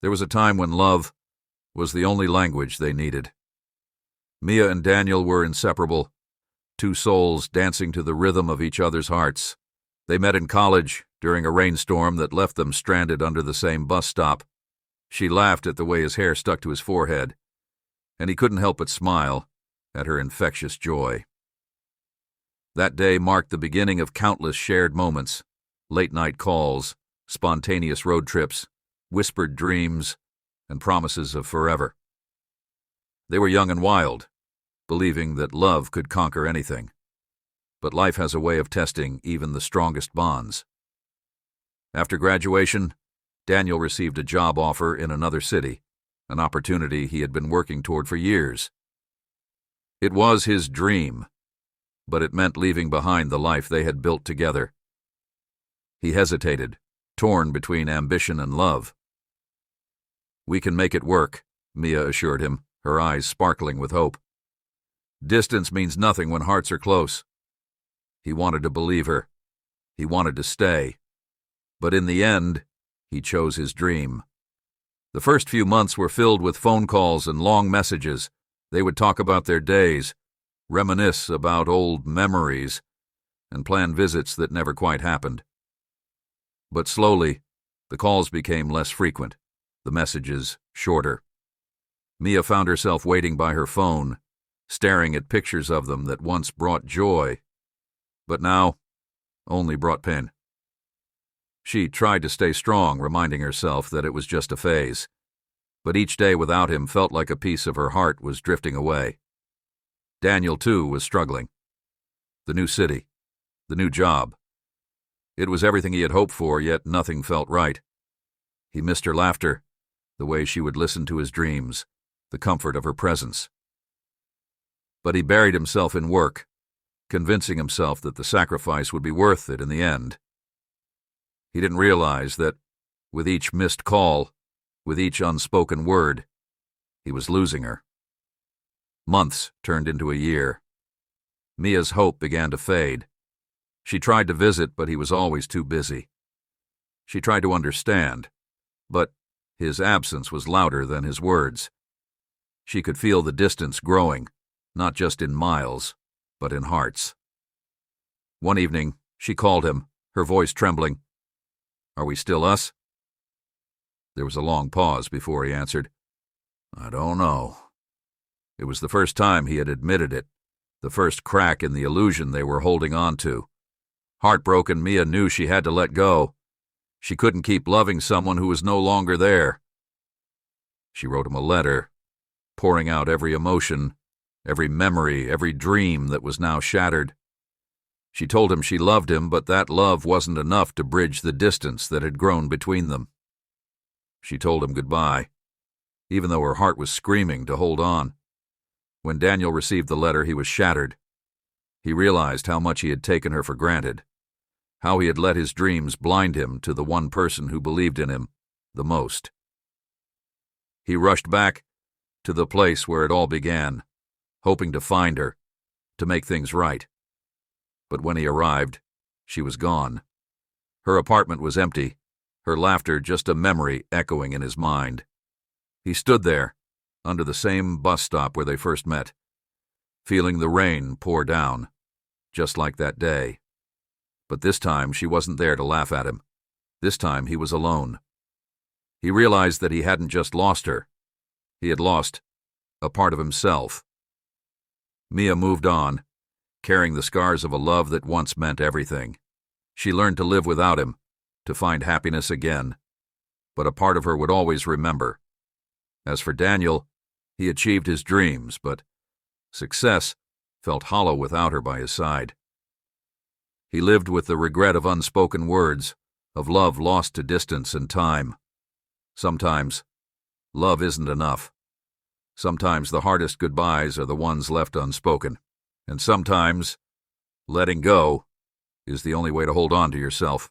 There was a time when love was the only language they needed. Mia and Daniel were inseparable, two souls dancing to the rhythm of each other's hearts. They met in college during a rainstorm that left them stranded under the same bus stop. She laughed at the way his hair stuck to his forehead, and he couldn't help but smile at her infectious joy. That day marked the beginning of countless shared moments, late-night calls, spontaneous road trips, whispered dreams, and promises of forever. They were young and wild, believing that love could conquer anything. But life has a way of testing even the strongest bonds. After graduation, Daniel received a job offer in another city, an opportunity he had been working toward for years. It was his dream, but it meant leaving behind the life they had built together. He hesitated, torn between ambition and love. "We can make it work," Mia assured him, her eyes sparkling with hope. "Distance means nothing when hearts are close." He wanted to believe her. He wanted to stay. But in the end, he chose his dream. The first few months were filled with phone calls and long messages. They would talk about their days, reminisce about old memories, and plan visits that never quite happened. But slowly, the calls became less frequent, the messages shorter. Mia found herself waiting by her phone, staring at pictures of them that once brought joy, but now only brought pain. She tried to stay strong, reminding herself that it was just a phase, but each day without him felt like a piece of her heart was drifting away. Daniel, too, was struggling. The new city, the new job. It was everything he had hoped for, yet nothing felt right. He missed her laughter, the way she would listen to his dreams, the comfort of her presence. But he buried himself in work, convincing himself that the sacrifice would be worth it in the end. He didn't realize that, with each missed call, with each unspoken word, he was losing her. Months turned into a year. Mia's hope began to fade. She tried to visit, but he was always too busy. She tried to understand, but his absence was louder than his words. She could feel the distance growing, not just in miles, but in hearts. One evening, she called him, her voice trembling. "Are we still us?" There was a long pause before he answered, "I don't know." It was the first time he had admitted it, the first crack in the illusion they were holding on to. Heartbroken, Mia knew she had to let go. She couldn't keep loving someone who was no longer there. She wrote him a letter, pouring out every emotion, every memory, every dream that was now shattered. She told him she loved him, but that love wasn't enough to bridge the distance that had grown between them. She told him goodbye, even though her heart was screaming to hold on. When Daniel received the letter, he was shattered. He realized how much he had taken her for granted, how he had let his dreams blind him to the one person who believed in him the most. He rushed back to the place where it all began, hoping to find her, to make things right. But when he arrived, she was gone. Her apartment was empty, her laughter just a memory echoing in his mind. He stood there, under the same bus stop where they first met, feeling the rain pour down, just like that day. But this time she wasn't there to laugh at him. This time he was alone. He realized that he hadn't just lost her. He had lost a part of himself. Mia moved on, carrying the scars of a love that once meant everything. She learned to live without him, to find happiness again. But a part of her would always remember. As for Daniel, he achieved his dreams, but success felt hollow without her by his side. He lived with the regret of unspoken words, of love lost to distance and time. Sometimes, love isn't enough. Sometimes the hardest goodbyes are the ones left unspoken. And sometimes, letting go is the only way to hold on to yourself.